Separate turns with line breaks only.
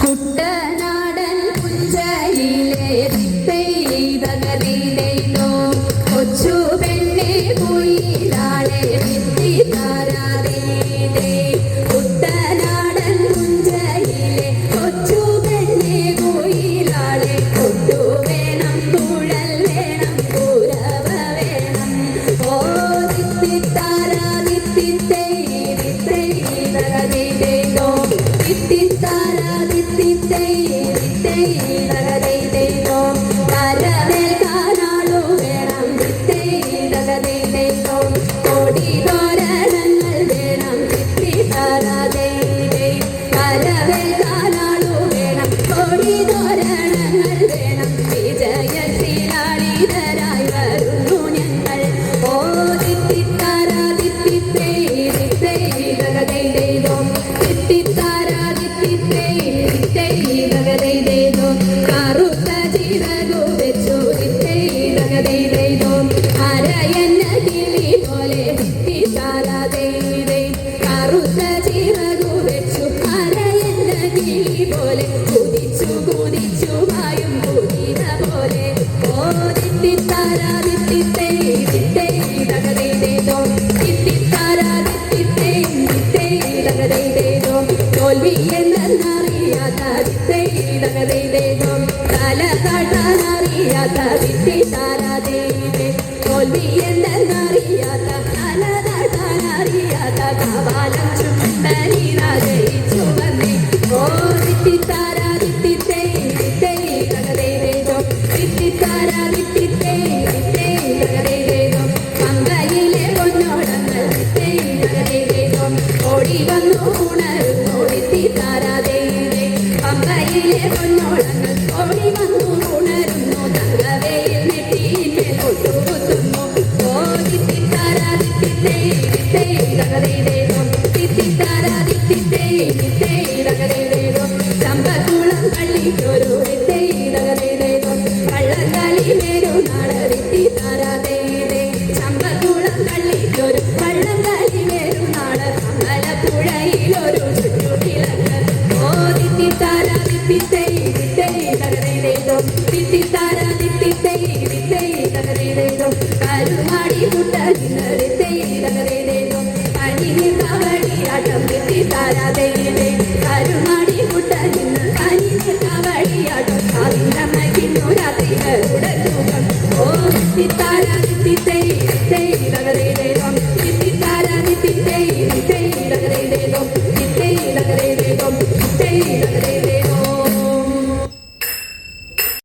കുട്ടനാടൻ പുഞ്ചയിലെ തകതിയിലോ കൊച്ചു പെണ്ണെ കുയിലാളെ വിത്തി താരാതേ കുട്ടനാടൻ പുഞ്ചയിലെ കൊച്ചു പെണ്ണെ കുയിലാളെ കൊട്ടു വേണം കുഴൽ വേണം കുരവ വേണം ഓ തിത്തിത്താരാ തിത്തിത്തേ തകതിയിലോ തിത്തിത്താരാ തിത്തിത്തേ തകതിയിലോ കരവേൽക്കാനാളു വേണം തകതിയിലോ കൊടി തോരണങ്ങൾ വേണം തിത്തിത്താരാതേ കരവേൽക്കാനാളു വേണം കൊടി തോരണങ്ങൾ വേണം വിജയശീലാളിതരായി വരുന്നു ഞങ്ങൾ ഓ തിത്തിത്താരാ തിത്തിത്തേ തകതിയിലോ തിത്തിത്താരാ തിത്തിത്തേ തകതിയിലോ കറുത്ത ചിറകു വെച്ചു തകതിയിലോ അരയന്ന കിളി പോലെ തിത്തിത്താരാതേ കറുത്ത ചിറകു വെച്ചു അരയന്ന കിളി പോലെ കുതിച്ചു കുതിച്ചു വായും കുതിര പോലെ ഓ തിത്തിത്താരാ തിത്തിത്തേ തകതിയിലോ തിത്തിത്താരാ തിത്തിത്തേ തകതിയിലോ തോൽവി എന്നറിയാത്ത തകതിയിലോ തല കാട്ടാനറിയാത്ത തിത്തിത്താരാതേ തോൽവി എന്നറിയാത്ത തല കാട്ടാനറിയാത്ത കവാലം ചുണ്ടനീരാ ജയിച്ചു വന്നേ ഓ തിത്തിത്താരാ തിത്തിത്തേ തകതിയിലോ തിത്തിത്താരാ തിത്തിത്തേ തകതിയിലോ പങ്കയിലെ പൊന്നോടങ്ങൾ തകതിയിലോ ഓടി വന്നു ഉണരുന്നു തിത്തിത്താരാതേ പമ്പയിലെ പൊന്നോടങ്ങൾ ഓടി വന്നു ഉണരുന്നു തങ്കവയിൽ നെറ്റിയിന്മേൽ കൊട്ടുകുത്തുന്നു ഓ തിത്തിത്താരാ തിത്തിത്തേ തകതിയിലോ തിത്തിത്താരാ തിത്തിത്തേ തകതിയിലോ ചമ്പക്കുളം കള്ളിക്കൊരു തകതിയിലോ വള്ളംകളി വേരുനാട് തിത്തിത്താരാതേ ചമ്പക്കുളം കള്ളിക്കൊരു വള്ളംകളി വേരുനാട് അമ്പലപ്പുഴയിലൊരു ചുറ്റുകിളക്ക് ഓ തിത്തിത്താരാ തിത്തിത്തേ തകതിയിലോ